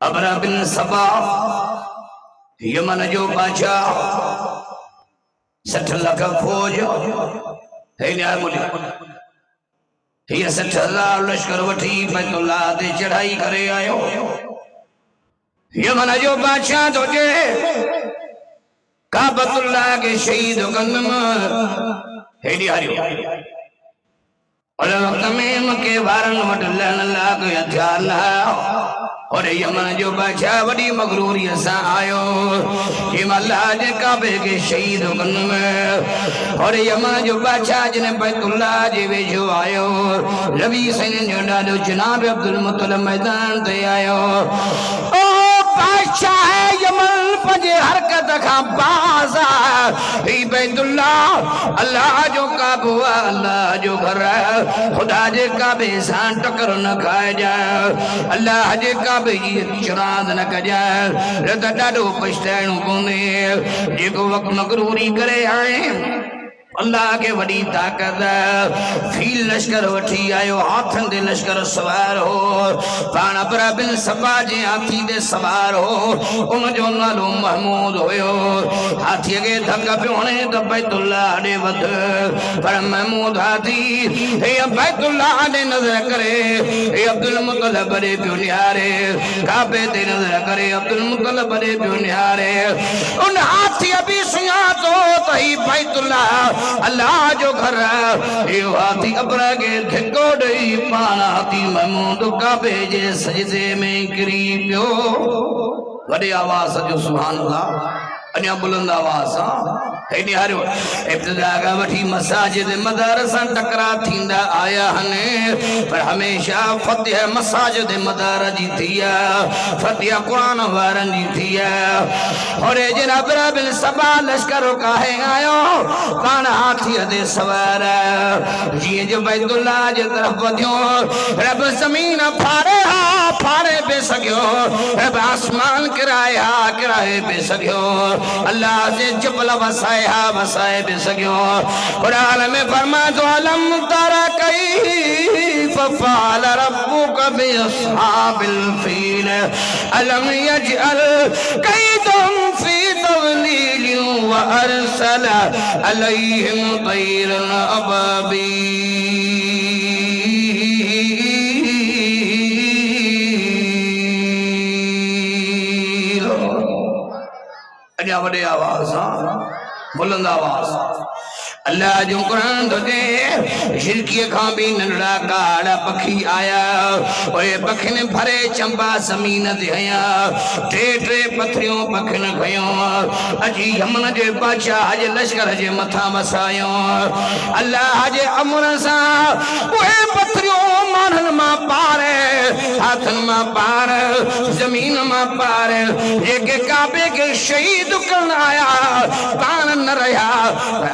अबरा बिन सबा Yemen जो बादशाह 60 लाख फौज है ये 60,000 लश्कर वठी बैतुल्लाह ते चढ़ाई करे आयो। यमन जो बादशाह तो जे काबतुल्लाह के शहीद गंदम हेडी हरियो और वक्त में मके वारन वट लण लाग हथियार ला और यमन जो बादशाह वडी मगरूरी से आयो कि अल्लाह जे काबे के शहीद गंदम और यमन जो बादशाह जने बैतुल्लाह जे वेझो आयो रवि सैन जो डालो जनाब अब्दुल मुत्तलिब मैदान ते आयो। ओ बादशाह है यमन पंजे हरकत का बाजा ही बैतुल्लाह अल्लाह जो काबू अल्लाह जो घर खुदा जे काबे सां टकर न खाए जाए अल्लाह जे काबे जी चुराद न कजाए रत ॾाढो पछताइणो कोन्हे जेको वक्त मगरूरी करे आए अल्लाह के वडी ताकत फील लश्कर वठी आयो हाथन दे लश्कर सवार हो पाण अबरा बिन सबा जे हाथी दे सवार हो उन जो नालो महमूद होयो। हाथी के धक पियोने त बैतुल्लाह दे वध पर महमूद हाथी हे बैतुल्लाह दे नजर करे हे अब्दुल मुत्तलिब दे पियो निहारे काबे दे नजर करे अब्दुल मुत्तलिब दे पियो निहारे उन हाथी अभी सुया तो तही बैतुल्लाह अल्लाह जो घर है हाथी अबरा के धिको दई पान हाथी महमूद काबे जे सजदे में गिरी पियो। वॾे आवाज़ जो सुभान अल्लाह अञा बुलंद आवाज़ हेॾे हरियो इब्तिदा का वठी मसाजिद मदरसा टकरा थींदा आया हने पर हमेशा फतेह मसाजिद मदार जी थिया फतेह कुरान वारन जी थिया और जनाब बिन सबा लश्कर काहे आयो पाण हाथी दे सवार जी जो बैतुल्लाह जे तरफ वधियो रब जमीन फाड़े पे सकियो रब आसमान किराए पे सकियो अल्लाह से जबल वसाए पे सकियो। कुरान में फरमा तो अलम तरा कैफ फ़अल रब्बुका बि अस्हाबिल फील अलम यजअल कैदहुम फी तज़लील व अरसल अलैहिम तैरन अबाबील। वॾे आवाज़ बुलंद आवाज़ अल्लाह जो कुरान तो दे शिरकी खां भी नंढड़ा काड़ा पखी आया ओए पखिन भरे चंबा जमीन ते हया टे पथरियों पखिन खयो अजी यमन जे बादशाह जे लश्कर जे मथा वसायो अल्लाह जे अमर सा ओए पथरियों मानन मा पारे हाथन मा पार जमीन मा पार जेके काबे के शहीद करण आया पान न रहा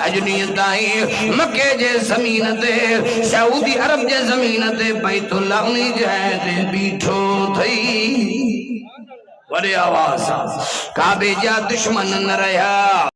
अजनी मक्के जे जमीन ते सऊदी अरब जे जमीन ते बैतुल्लाह उनी जगह ते बीठो थई। वॾे आवाज़ काबे जा दुश्मन न रहा।